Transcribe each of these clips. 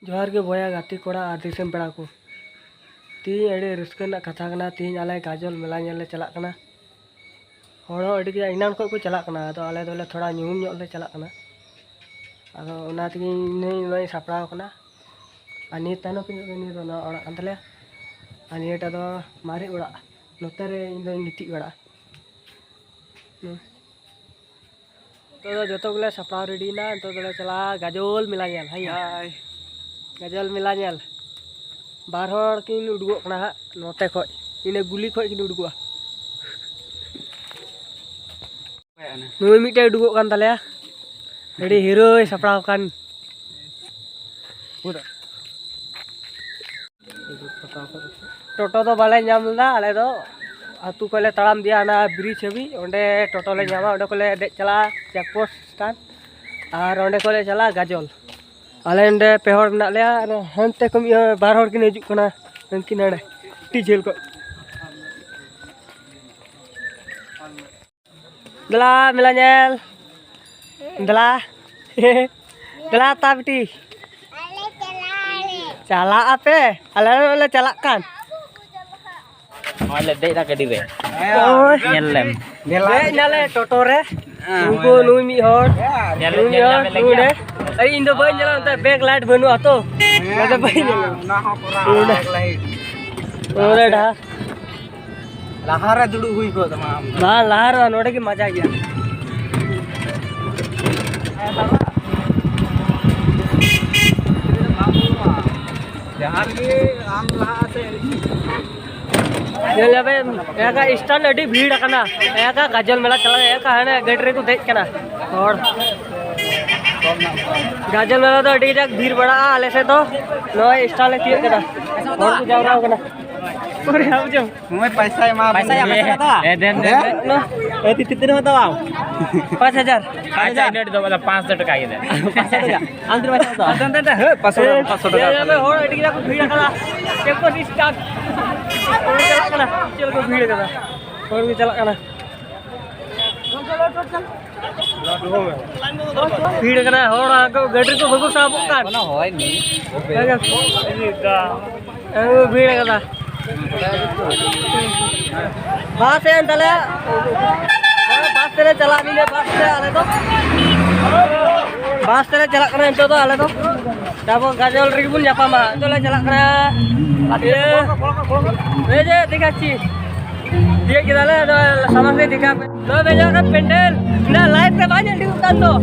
जोहार के बोया गाती कोड़ा और दिसम पेड़ा को तीन अड़ी रस्कना कथा कना तीन आले गाजल मेला नेले चला कना होड़ो अड़ी के इनान को चला कना तो आले दोले थोड़ा न्यूम ᱧᱚᱜ ले चला कना आदो ओना तगी नई सापड़ाव कना अनि तानो के नि दो ना ओड़ा कंतले अनि एटा दो मारे ओड़ा नोते रे इन दो गिटी ओड़ा तो जतो गले सापड़ाव रेडी ना तो दोले चला गाजल मेला नेल हाय गजल मेला नेल बार हर किन उडुगो कना हा नोते खय इने गुली खय किन उडुगो नुई मिटे उडुगो कान ताले रेडी हीरो सापड़ाव कान टोटो तो बाले नामदा आले दो आतु कोले तड़ाम दिया ना ब्रिज हबी ओंडे टोटो ले नामा ओंडे कोले दे चला चेक पोस्ट स्टैंड और ओंडे कोले चला गाजल आले ओंडे पे हर ना ले हनते कमी बार हर किन हिजुक कना उनकिन नडे टीजेल को दला मेला नेल दला दला ताबटी चला आपे आले चला कान Oleh dek tak kedi be. Nyelem. Nyale टोटो रे उनको नुई मी हर Nyelem lagi. अरे इन दो बन जला अंतर बैक लाइट बनु आतो मतलब बन Nah hapura baik lain. ओरे ढा Lahara dulu hui ko tamam. ना लहर नोड़े की मजा गया Jahar ke am lahate. ये लेबे एका स्टैंड अडी भीड़ कना एका गाजल मेला चला एका है ना गटरे को देख कना और गाजल मेला तो अडी तक भीड़ बड़ा आले से तो नो स्टैंड ले तिय कना और को जाव रहा कना पूरे आओ जो Mui paisa ya paisa den नो Eh titit mata bang. 5000 Aja ini do bala 500 टका ये दे. 500 टका. Antar macam tu. Antar he 500 ये लेबे और अडी को भीड़ कना टेम्पो स्टार्ट और चला कना चल को भीड़ कना और भी चला कना भीड़ कना और आको गटर को बगु साब कान Mana hoy ni. भीड़ कना बस है तले बस तेरे चला नहीं ले बस से आले तो बस तेरे चला कना तो आले तो तब गाजल रे बुन जापा मा तो ले चला कना ये जे दिखाची dia kita le sama saya dikap lo beja kan pendel nah light te banyak di hutan tuh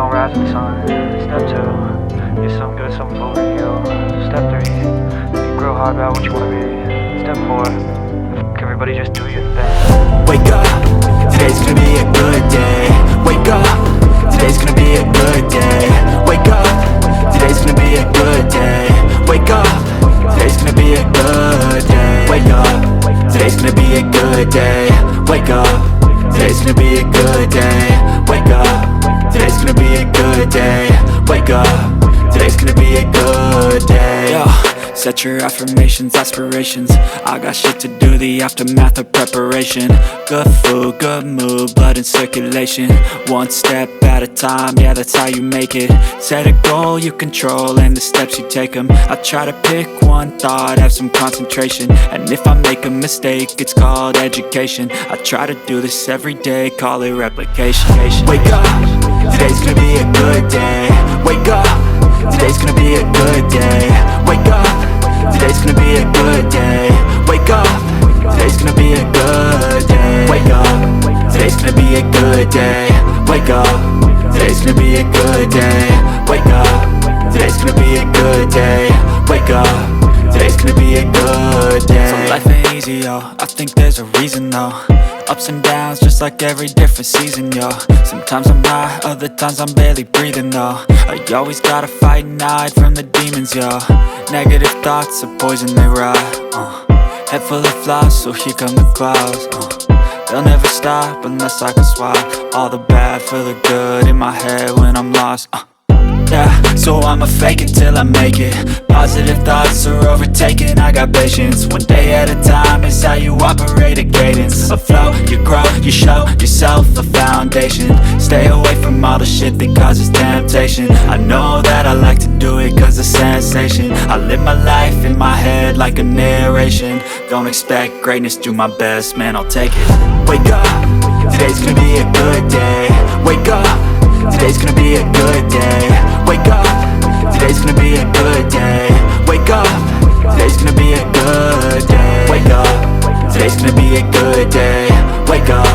gon' rise with the sun. Step 2, get some good, some food in you. Step 3, think real hard about what you wanna be. Step 4, everybody just do your thing. Wake up, today's gonna be a good day. Wake up, today's gonna be a good day. Wake up, today's gonna be a good day. Wake up, today's gonna be a good day. Wake up, today's gonna be a good day. Wake up, today's gonna be a good day. Wake up, today's gonna be a good day. Wake up, today's gonna be a good day. Yo, set your affirmations, aspirations. I got shit to do, the aftermath of preparation. Good food, good mood, blood in circulation. One step at a time, yeah, that's how you make it. Set a goal you control and the steps you take them. I try to pick one thought, have some concentration. And if I make a mistake, it's called education. I try to do this every day, call it replication. Wake up, today's gonna be a good day. Wake up, today's gonna be a good day. Wake up, today's gonna be a good day. Wake up, today's gonna be a good day. Wake up, today's gonna be a good day. Wake up, today's gonna be a good day. Wake up, today's gonna be a good day. Wake up, today's gonna be a good day. So life ain't easy, yo, I think there's a reason though. Ups and downs, just like every different season, yo. Sometimes I'm high, other times I'm barely breathing, though. I always gotta fight and hide from the demons, yo. Negative thoughts are poison, they rot. Head full of flies, so here come the clouds. They'll never stop unless I can swap all the bad for the good in my head when I'm lost. Yeah, so I'ma fake it till I make it. Positive thoughts are overtaken, I got patience. One day at a time is how you operate a cadence. A flow, you grow, you show yourself a foundation. Stay away from all the shit that causes temptation. I know that I like to do it cause it's sensation. I live my life in my head like a narration. Don't expect greatness, do my best, man, I'll take it. Wake up, today's gonna be a good day. Wake up, today's gonna be a good day. Wake up, today's gonna be a good day. Wake up, today's gonna be a good day. Wake up, today's gonna be a good day. Wake up,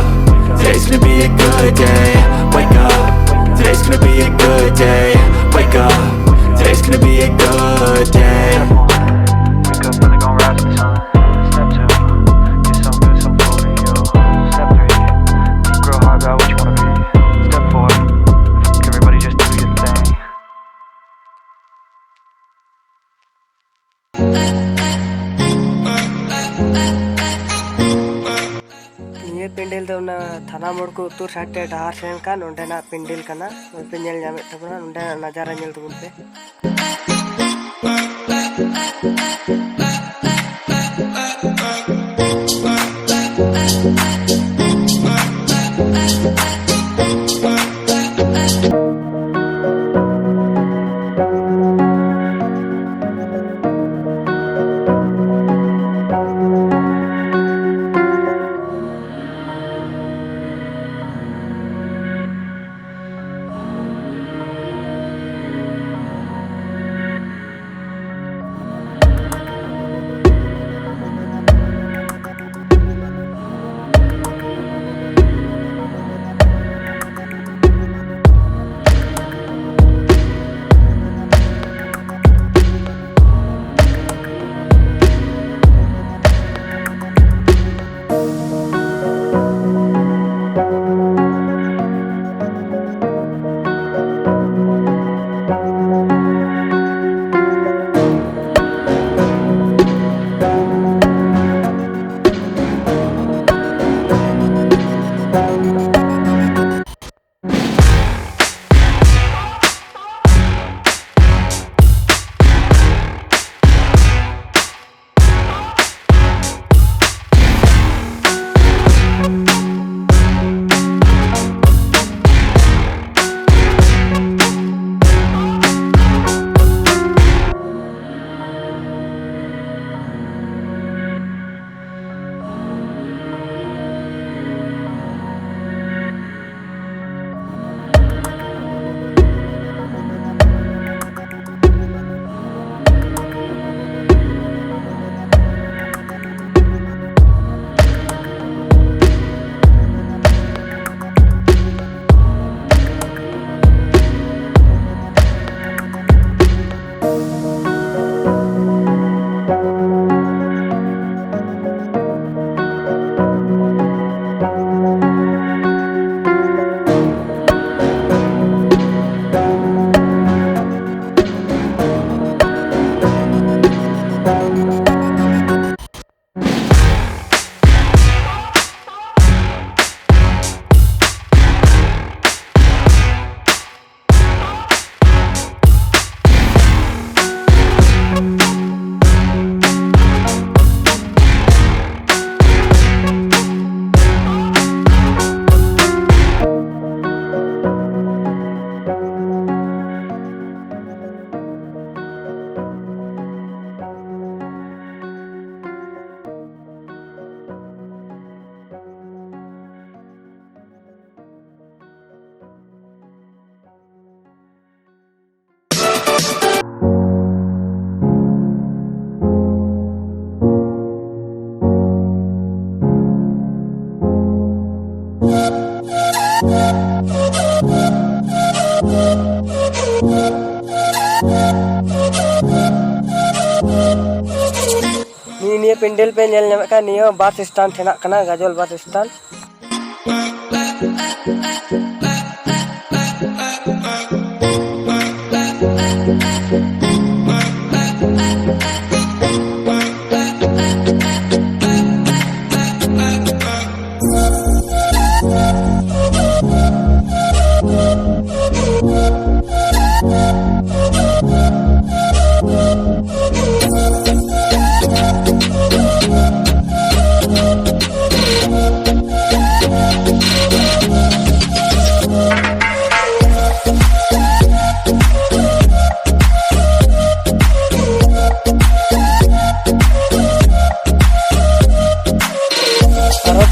today's gonna be a good day. Wake up, today's gonna be a good day. Wake up, today's gonna be a good day. Wake up, really gon' rise with the sun. Step 2, get some good, some food in you. Step 3, think real hard about what you wanna be. Step 4, everybody just do your thing. Niye pendel do na thana mor ko uttor side te dahar sen kan onde na pendel kana pe nyel nyame tabuna onde nazara nyel tubun pe. Ini pendel pe nyel nyamak kan niya bus stand henak kana Gazol bus stand.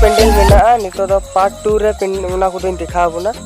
Pendel mena, nito do part 2 re pendel una ko din dikha abuna.